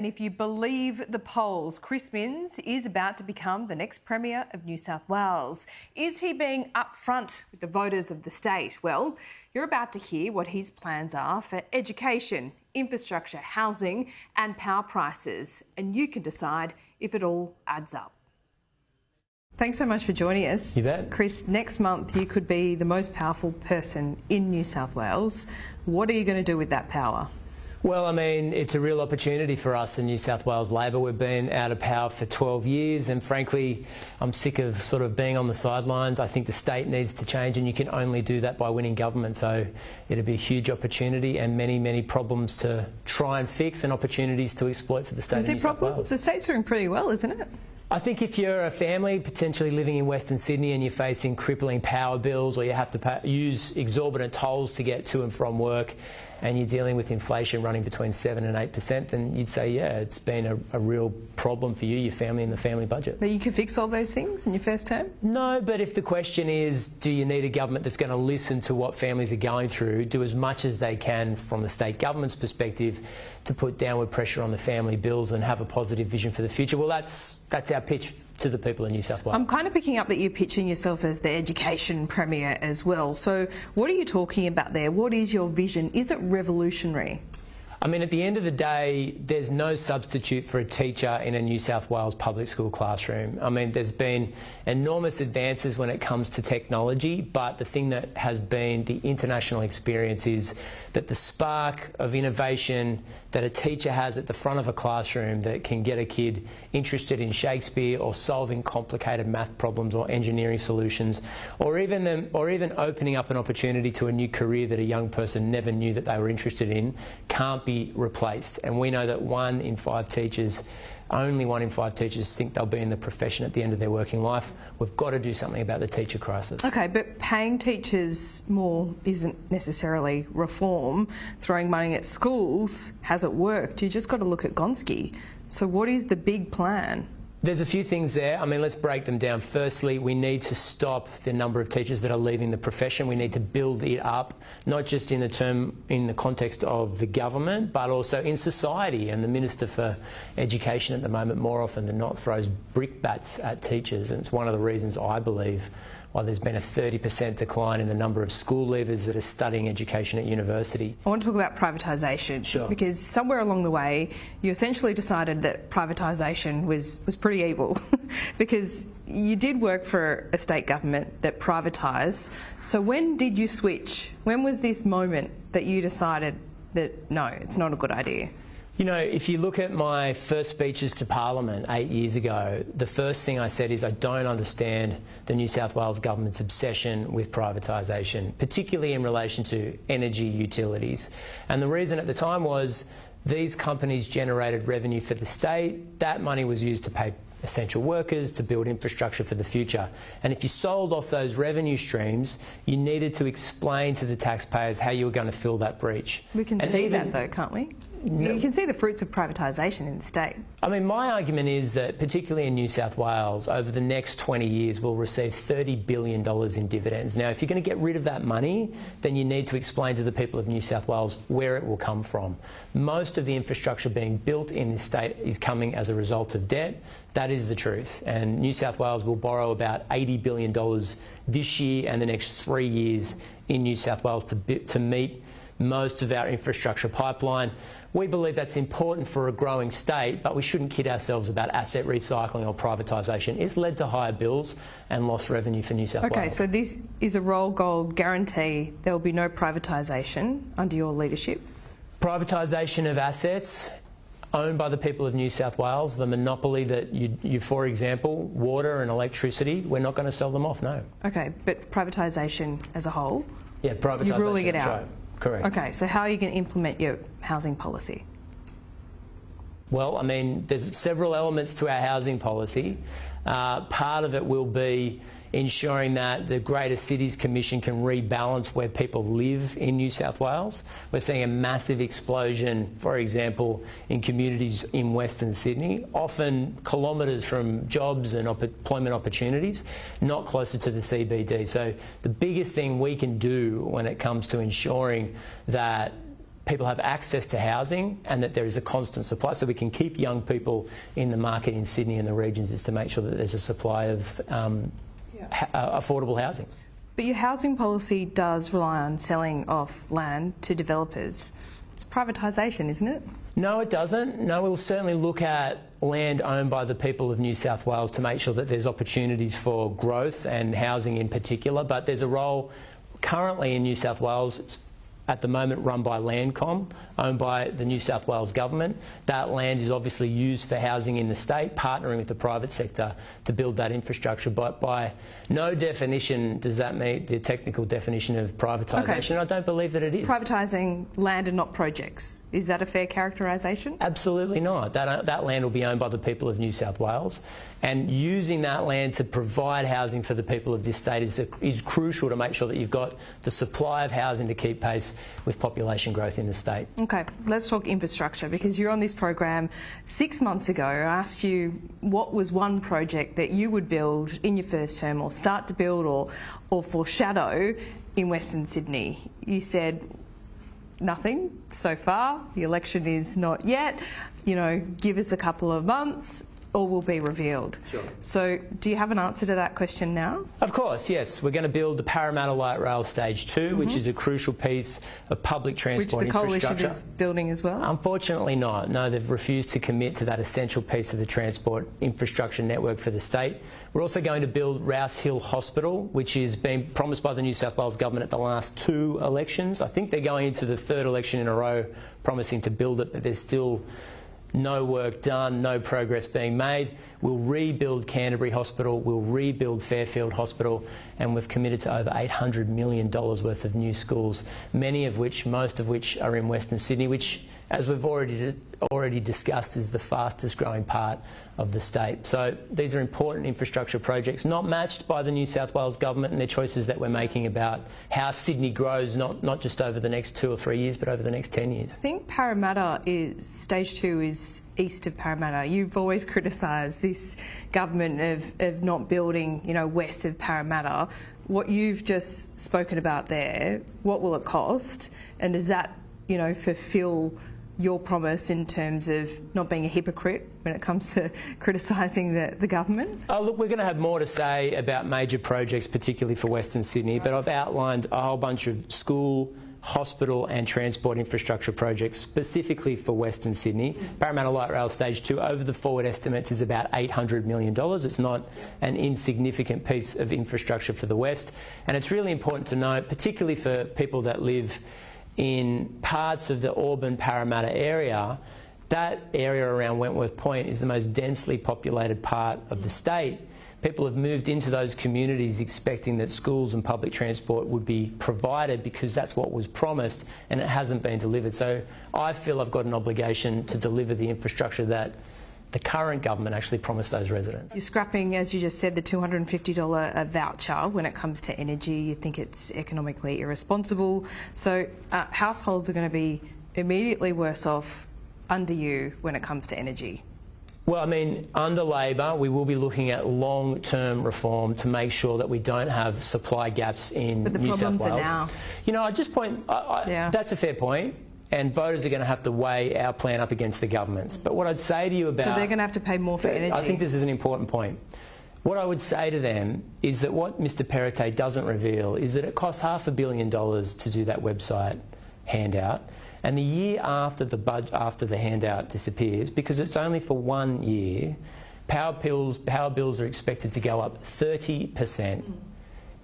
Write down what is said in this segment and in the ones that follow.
And if you believe the polls, Chris Minns is about to become the next Premier of New South Wales. Is he being upfront with the voters of the state? Well, you're about to hear what his plans are for education, infrastructure, housing and power prices. And you can decide if it all adds up. Thanks so much for joining us. You bet. Chris, next month you could be the most powerful person in New South Wales. What are you going to do with that power? Well, I mean, it's a real opportunity for us in New South Wales Labor. We've been out of power for 12 years and frankly, I'm sick of sort of being on the sidelines. I think the state needs to change and you can only do that by winning government. So it'll be a huge opportunity and many, many problems to try and fix and opportunities to exploit for the state of New South Wales. The state's doing pretty well, isn't it? I think if you're a family potentially living in Western Sydney and you're facing crippling power bills or you have to use exorbitant tolls to get to and from work and you're dealing with inflation running between 7 and 8%, then you'd say, yeah, it's been a real problem for you, your family and the family budget. But you can fix all those things in your first term? No, but if the question is, do you need a government that's going to listen to what families are going through, do as much as they can from the state government's perspective to put downward pressure on the family bills and have a positive vision for the future? Well, that's our pitch to the people in New South Wales. I'm kind of picking up that you're pitching yourself as the education premier as well. So what are you talking about there? What is your vision? Is it revolutionary? I mean, at the end of the day, there's no substitute for a teacher in a New South Wales public school classroom. I mean, there's been enormous advances when it comes to technology, but the thing that has been the international experience is that the spark of innovation that a teacher has at the front of a classroom that can get a kid interested in Shakespeare or solving complicated math problems or engineering solutions, or even opening up an opportunity to a new career that a young person never knew that they were interested in, can't be replaced. And we know that only one in five teachers think they'll be in the profession at the end of their working life. We've got to do something about the teacher crisis. Okay, but paying teachers more isn't necessarily reform. Throwing money at schools hasn't worked. You just got to look at Gonski. So what is the big plan? There's a few things there. I mean, let's break them down. Firstly, we need to stop the number of teachers that are leaving the profession. We need to build it up, not just in the context of the government, but also in society. And the Minister for Education at the moment, more often than not, throws brickbats at teachers. And it's one of the reasons I believe why there's been a 30% decline in the number of school leavers that are studying education at university. I want to talk about privatisation. Sure. Because somewhere along the way, you essentially decided that privatisation was pretty evil because you did work for a state government that privatised. So when did you switch? When was this moment that you decided that, no, it's not a good idea? You know, if you look at my first speeches to Parliament 8 years ago, the first thing I said is I don't understand the New South Wales government's obsession with privatisation, particularly in relation to energy utilities. And the reason at the time was these companies generated revenue for the state. That money was used to pay essential workers, to build infrastructure for the future. And if you sold off those revenue streams, you needed to explain to the taxpayers how you were going to fill that breach. We can see that though, can't we? No. You can see the fruits of privatisation in the state. I mean, my argument is that, particularly in New South Wales, over the next 20 years, we'll receive $30 billion in dividends. Now, if you're going to get rid of that money, then you need to explain to the people of New South Wales where it will come from. Most of the infrastructure being built in this state is coming as a result of debt. That is the truth. And New South Wales will borrow about $80 billion this year and the next 3 years in New South Wales to meet most of our infrastructure pipeline. We believe that's important for a growing state, but we shouldn't kid ourselves about asset recycling or privatisation. It's led to higher bills and lost revenue for New South Wales. Okay, so this is a roll gold guarantee there will be no privatisation under your leadership? Privatisation of assets owned by the people of New South Wales, the monopoly that you, for example, water and electricity, we're not going to sell them off, no. Okay, but privatisation as a whole? Yeah, privatisation. You're ruling it out? Right. Correct. Okay, so how are you going to implement your housing policy? Well, I mean, there's several elements to our housing policy. Part of it will be ensuring that the Greater Cities Commission can rebalance where people live in New South Wales. We're seeing a massive explosion, for example, in communities in Western Sydney, often kilometres from jobs and employment opportunities, not closer to the CBD. So the biggest thing we can do when it comes to ensuring that people have access to housing and that there is a constant supply, so we can keep young people in the market in Sydney and the regions, is to make sure that there's a supply of affordable housing. But your housing policy does rely on selling off land to developers. It's privatisation, isn't it? No, it doesn't. No, we'll certainly look at land owned by the people of New South Wales to make sure that there's opportunities for growth and housing in particular, but there's a role currently in New South Wales. It's at the moment run by Landcom, owned by the New South Wales government. That land is obviously used for housing in the state, partnering with the private sector to build that infrastructure. But by no definition does that meet the technical definition of privatisation. Okay. I don't believe that it is. Privatising land and not projects. Is that a fair characterisation? Absolutely not. That land will be owned by the people of New South Wales, and using that land to provide housing for the people of this state is crucial to make sure that you've got the supply of housing to keep pace with population growth in the state. Okay, let's talk infrastructure, because you're on this program 6 months ago. I asked you what was one project that you would build in your first term, or start to build, or foreshadow in Western Sydney. You said nothing so far. The election is not yet. You know, give us a couple of months, all will be revealed. Sure. So do you have an answer to that question now? Of course, yes. We're going to build the Parramatta Light Rail Stage 2, which is a crucial piece of public transport infrastructure. Which the Coalition is building as well? Unfortunately not. No, they've refused to commit to that essential piece of the transport infrastructure network for the state. We're also going to build Rouse Hill Hospital, which is being promised by the New South Wales government at the last 2 elections. I think they're going into the 3rd election in a row promising to build it, but there's still no work done, no progress being made. We'll rebuild Canterbury Hospital, we'll rebuild Fairfield Hospital, and we've committed to over $800 million worth of new schools, most of which are in Western Sydney, which, as we've already discussed, is the fastest growing part of the state. So these are important infrastructure projects, not matched by the New South Wales government and their choices that we're making about how Sydney grows, not just over the next 2 or 3 years, but over the next 10 years. I think Parramatta Stage 2 is east of Parramatta. You've always criticised this government of not building, west of Parramatta. What you've just spoken about there, what will it cost? And does that, fulfil your promise in terms of not being a hypocrite when it comes to criticising the government? Oh, look, we're going to have more to say about major projects, particularly for Western Sydney, but I've outlined a whole bunch of school, hospital and transport infrastructure projects specifically for Western Sydney. Parramatta Light Rail Stage 2, over the forward estimates, is about $800 million. It's not an insignificant piece of infrastructure for the West. And it's really important to note, particularly for people that live in parts of the Auburn Parramatta area, that area around Wentworth Point is the most densely populated part of the state. People have moved into those communities expecting that schools and public transport would be provided because that's what was promised, and it hasn't been delivered. So I feel I've got an obligation to deliver the infrastructure that the current government actually promised those residents. You're scrapping, as you just said, the $250 voucher when it comes to energy. You think it's economically irresponsible. So households are going to be immediately worse off under you when it comes to energy. Well, I mean, under Labor, we will be looking at long-term reform to make sure that we don't have supply gaps in New South Wales. But the problems are now. I just point, that's a fair point, and voters are going to have to weigh our plan up against the government's. But what I'd say to you about... So they're going to have to pay more for energy. I think this is an important point. What I would say to them is that what Mr Perrottet doesn't reveal is that it costs $500 million to do that website handout. And the year after the handout disappears, because it's only for 1 year, power bills are expected to go up 30%.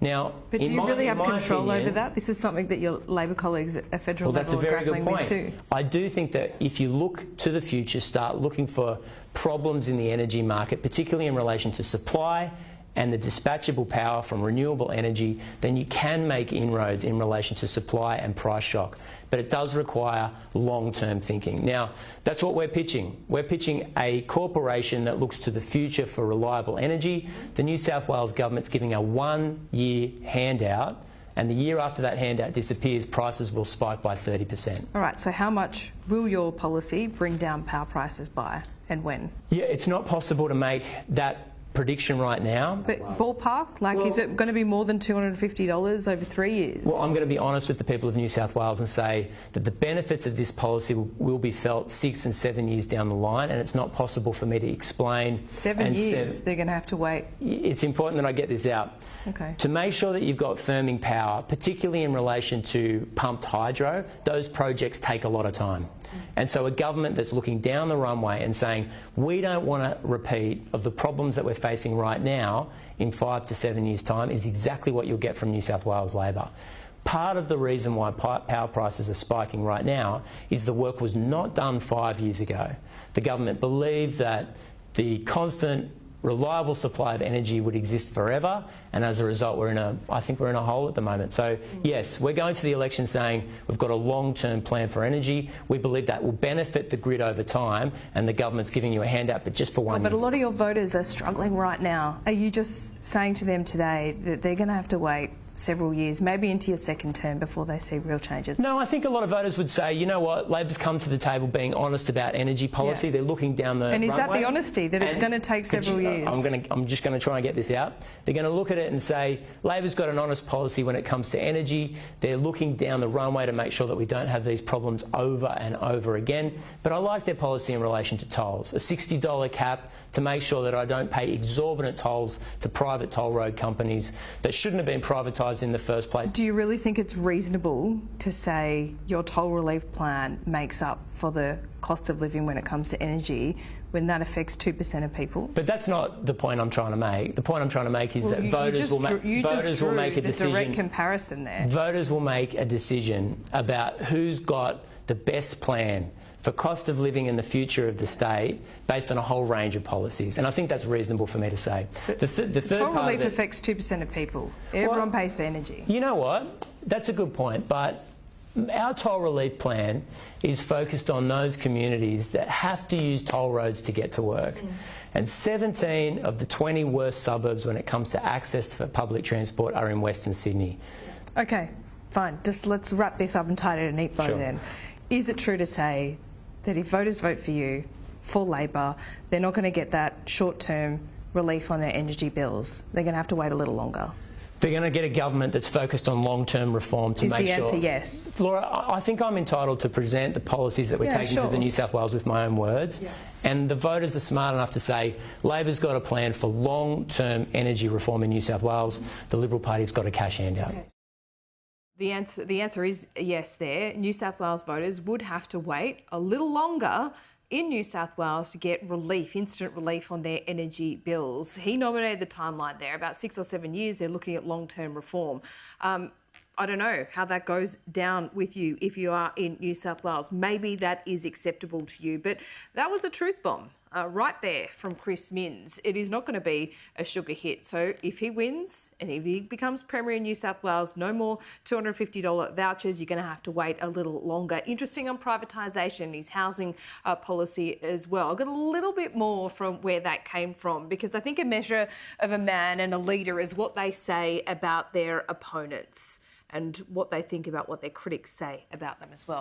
Now, but do you really have control over that? This is something that your Labor colleagues at federal level are grappling with too. I do think that if you look to the future, start looking for problems in the energy market, particularly in relation to supply and the dispatchable power from renewable energy, then you can make inroads in relation to supply and price shock. But it does require long-term thinking. Now, that's what we're pitching. We're pitching a corporation that looks to the future for reliable energy. The New South Wales government's giving a 1-year handout, and the year after that handout disappears, prices will spike by 30%. All right, so how much will your policy bring down power prices by, and when? Yeah, it's not possible to make that prediction right now. But ballpark, like, is it going to be more than $250 over 3 years? Well, I'm going to be honest with the people of New South Wales and say that the benefits of this policy will be felt 6 and 7 years down the line, and it's not possible for me to explain. 7 years, they're going to have to wait. It's important that I get this out. Okay. To make sure that you've got firming power, particularly in relation to pumped hydro, those projects take a lot of time. And so a government that's looking down the runway and saying, we don't want a repeat of the problems that we're facing right now in 5 to 7 years' time is exactly what you'll get from New South Wales Labor. Part of the reason why power prices are spiking right now is the work was not done 5 years ago. The government believed that the constant reliable supply of energy would exist forever, and as a result I think we're in a hole at the moment. So yes, we're going to the election saying we've got a long-term plan for energy. We believe that will benefit the grid over time, and the government's giving you a handout, but just for 1 year. But a lot of your voters are struggling right now. Are you just saying to them today that they're going to have to wait several years, maybe into your second term, before they see real changes? No, I think a lot of voters would say, you know what, Labor's come to the table being honest about energy policy. Yeah. They're looking down the runway. And is that the honesty, that it's going to take several years? I'm just going to try and get this out. They're going to look at it and say, Labor's got an honest policy when it comes to energy. They're looking down the runway to make sure that we don't have these problems over and over again. But I like their policy in relation to tolls. A $60 cap to make sure that I don't pay exorbitant tolls to private toll road companies that shouldn't have been privatised in the first place. Do you really think it's reasonable to say your toll relief plan makes up for the cost of living when it comes to energy, when that affects 2% of people? But that's not the point I'm trying to make. The point I'm trying to make is that voters will make a decision. Direct comparison there. Voters will make a decision about who's got the best plan for cost of living in the future of the state based on a whole range of policies. And I think that's reasonable for me to say. The third toll part relief of it, affects 2% of people. Everyone pays for energy. You know what? That's a good point. But our toll relief plan is focused on those communities that have to use toll roads to get to work. And 17 of the 20 worst suburbs when it comes to access for public transport are in Western Sydney. Okay, fine. Just let's wrap this up and tie it in a neat bow then. Is it true to say that if voters vote for you, for Labor, they're not going to get that short-term relief on their energy bills? They're going to have to wait a little longer? They're going to get a government that's focused on long-term reform to make sure... Is the answer yes? Laura, I think I'm entitled to present the policies that we're taking to the New South Wales with my own words. Yeah. And the voters are smart enough to say Labor's got a plan for long-term energy reform in New South Wales. The Liberal Party's got a cash handout. Okay. The answer is yes there. New South Wales voters would have to wait a little longer in New South Wales to get relief, instant relief on their energy bills. He nominated the timeline there, about 6 or 7 years. They're looking at long-term reform. I don't know how that goes down with you if you are in New South Wales. Maybe that is acceptable to you, but that was a truth bomb right there from Chris Minns. It is not going to be a sugar hit. So if he wins and if he becomes Premier in New South Wales, no more $250 vouchers. You're going to have to wait a little longer. Interesting on privatisation, his housing policy as well. I got a little bit more from where that came from, because I think a measure of a man and a leader is what they say about their opponents and what they think about what their critics say about them as well.